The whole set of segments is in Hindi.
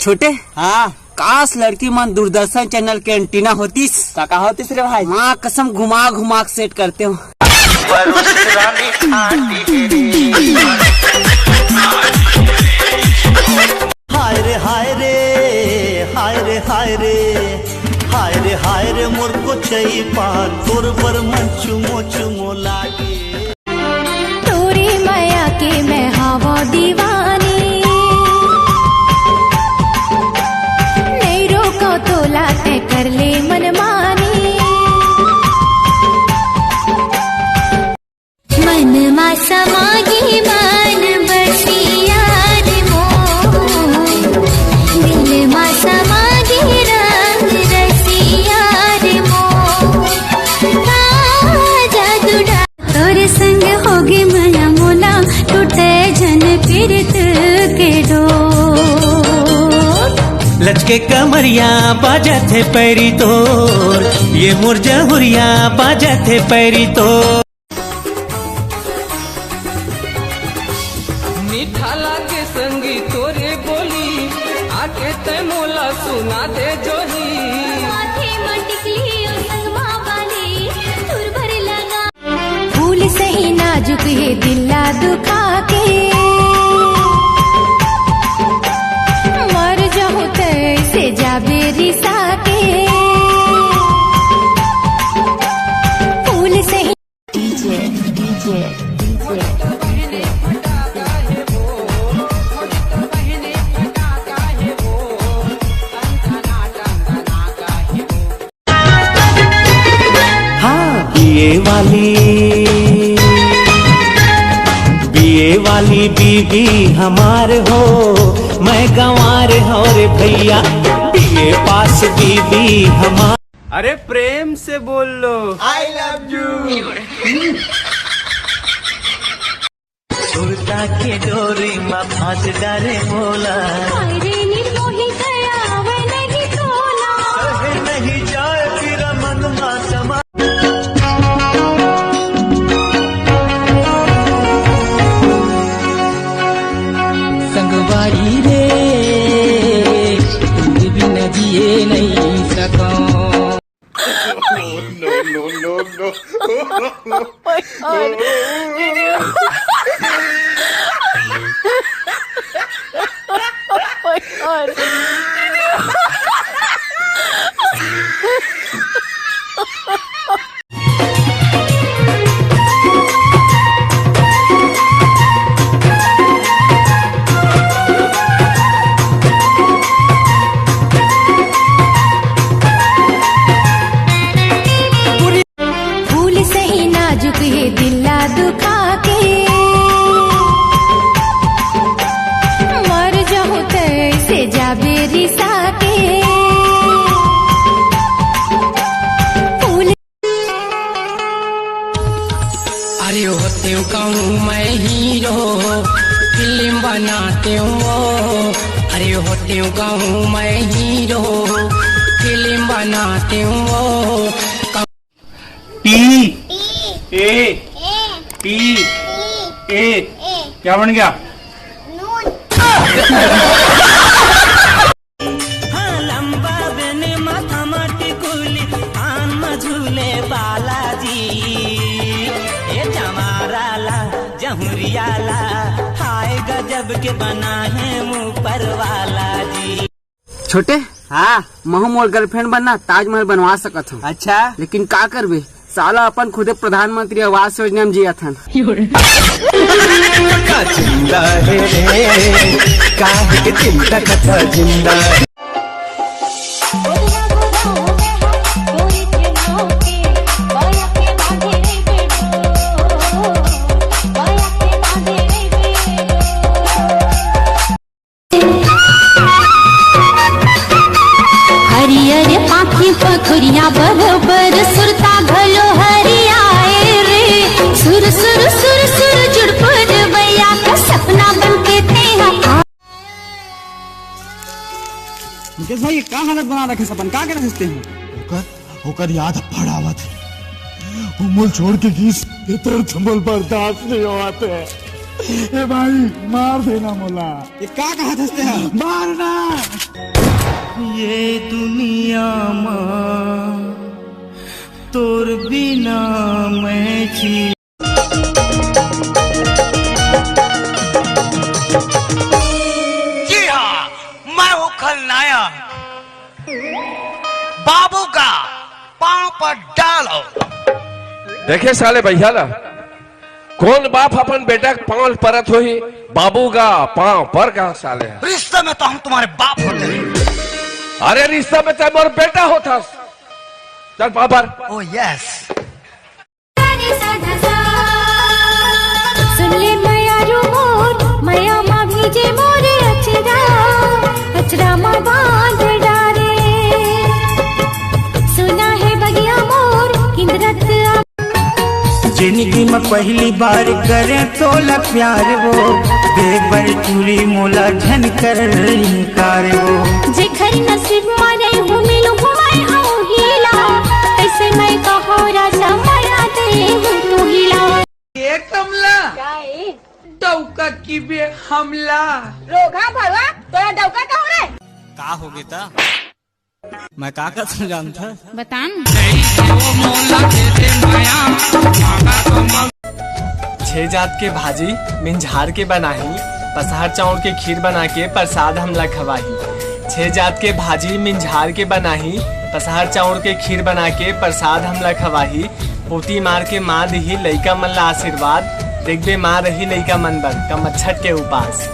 छोटे हाँ काश लड़की मन दूरदर्शन चैनल के एंटीना होतीस। का होतीस रे भाई? माँ कसम घुमा घुमा सेट करते हो। हाय रे हाय रे हाय रे हाय रे हाय रे हाय रे मोर को चई पान तोर पर मन चुमो चुमो लागे। तोरी माया के मैं हवा दीवानी, नहीं रोको तो लाते कर ले मनमानी। मन मा समागी मन बसिया रे मोर, दिल मा समागी रंग रसिया रे मोर। जादू डा तोरे संग होगी माया मोला, टूटे जन पीरत के डोर। लचके कमरिया बाजा थे पैरी तोर, ये मोर जहुरिया बाजा थे पैरी तोर। मीठा लागे संगी तोरे बोली, आके ते मोला सुना दे जोही। माथे मटकली ओ संगमा वाली, तुर भर लगा फूल सही नाजुक है दिला दुखा के। मर जाऊं तैसे जाबे रिसा के, फूल सही डीजे डीजे डीजे। बीए वाली बीबी हमार हो, मैं गंवार हो रे भैया, बीए पास बीबी हमार। अरे प्रेम से बोल लो आई लव यू। सुरता के डोरी में फांस डारे बोला, नहीं जाए फिर मन मा समा। संगवारी रे तुम बिन जिए नहीं सको। दिला दुखा के, मर जाऊं तैसे जाबे रिसा के, फूल। अरे होते कहूँ मैं हीरो, फिल्म बनाते हूँ। अरे होते कहूँ मैं हीरो, फिल्म बनाते हूँ। टी ए टी ए क्या बन गया? हाँ लंबा बने माथा माटी कुली आन मझूले बालाजी, ये जमाराला जहुरियाला हाय गजब के बना है मुँह पर वाला जी। छोटे हाँ महू मोर गर्लफ्रेंड बनना ताजमहल बनवा सकत हूँ। अच्छा लेकिन का करबे, साला अपन खुदे प्रधानमंत्री आवास योजना में जिया था। जिंदा है रे काहे के चिंता कथा जिंदा। हरियर पाखी पखुरिया बरोबर सुरता घलो हरियाए रे। सुर सुर सुर सुर जुड़पुर बैया का सपना बनके थे। मुकेश भाई ये क्या हालत बना रखे सपन का कर सकते हैं? होकर याद पड़ावत है, वो मूल छोड़ के गीस इतर थंबल बर्दाश्त नहीं होते। ए भाई मार देना मोला। ये क्या कहा था? मारना। ये दुनिया मां तोर बिना मैं जी। जी हाँ, मैं हूँ खलनायक। बाबू का पांव पर डालो। देखे साले भैया ला, कौन बाप अपन बेटा के पांव परत हो ही बाबू का पांव पर का साले है। रिश्ते में तो हम तुम्हारे बाप होते हैं। अरे रिश्ता में तो बेटा होता। चल पापर। Oh yes. सुन ले मया रो मोर, मया माँ भीजे मोरे अचरा, अचरा माँ बांध डारे। सुना है बगिया मोर किंदरत जिंदगी में पहली बार करे तोला प्यार वो, देख बर चूड़ी मोला झन कर इनकार वो। जे घर नसीब माने हूँ मिलूं घुमाए आऊं हीला, ऐसे मैं कहो राजा मया दे हूँ तू हिला। ये कमला डौका की बे हमला रोगा भरवा तोरा डौका का हो रे? का हो बेटा? मैं का कर जानता बतान 6 जात के भाजी मिंझार के बनाही, पसहर चाउर के खीर बना के प्रसाद हमला खवाही। 6 जात के भाजी मिंझार के बनाही, पसहर चाउर के खीर बना के प्रसाद हमला खवाही। पोती मार के माँ दही लइका मन ला आशीर्वाद, देखबे माँ रही लइका मन बन कम छठ के उपास।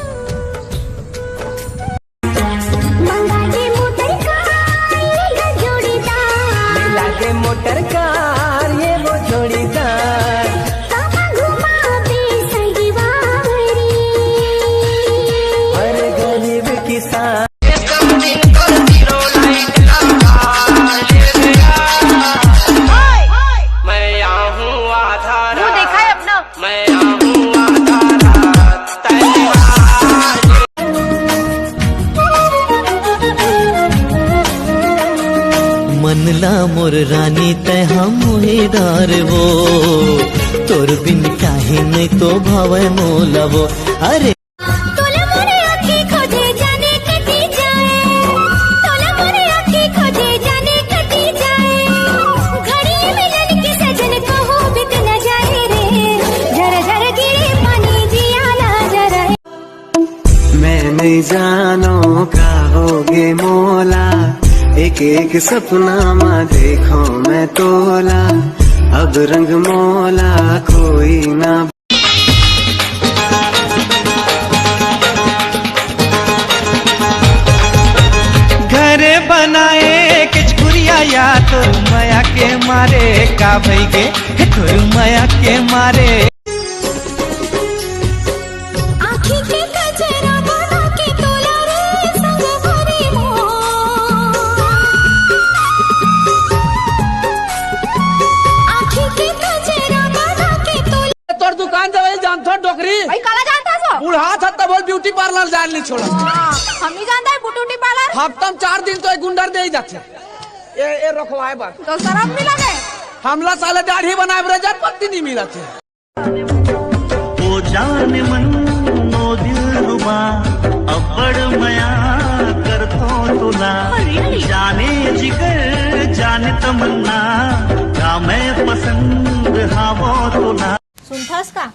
मोटर कार ये वो जोड़ीदार अरे गरीब किसान मैं आहूँ आधार देखा है अपना मैं आहूँ आधार मनला मोर रानी तय हम मुहेदार वो, तोर बिन काहे नहीं तो भावे मोला वो। अरे तोला मोरे आँखें खोजे जाने कटी जाए, तोला मोरे आँखें खोजे जाने कटी जाए। घड़ी मिलन के सजन को हो बित न जाए रे, जरा जरा गिरे पानी जियाला जरा। मैं नहीं जानो का होगे मोला, एक एक सपना माँ देखो मैं तोला, अब रंग मोला कोई ना। घर बनाए किचकुरिया या तो माया के मारे का भईगे, तोर माया के मारे। आँखी के कजरा बना के तोला रे संग भरी मोर, आँखी के कजरा बना के तोला। तोर दुकान जब जान थो डोकरी भाई काला जानता सो बूढ़ा था तब ब्यूटी पार्लर जान नहीं छोड़ा। हम नहीं जानता है ब्यूटी पार्लर। हफ्ता में 4 दिन तो एक गुंडर दे ही जाते। ये रखवाए बात तो शराब मिला गए हमला साले दाढ़ी बनाए ब्रजत पत्ती नहीं मिला थे। ओ जाने मन नो दिल रुबा, अब्बड़ मया कर तो तुला। जाने जिगर जाने तमन्ना, का मैं पसंद हाँ वो तुला। सुनथस का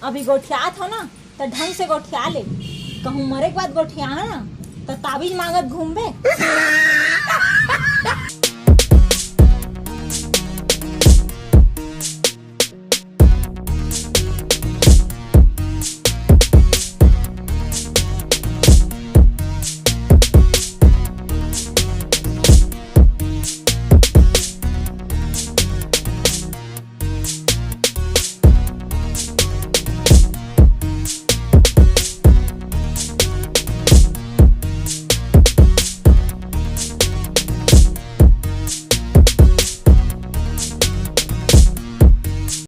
अभी गोठियात हो ना तो ढंग से गोठिया ले, कहूँ मरे के बाद गोठिया है ना तो ताबीज मांगत घूमबे।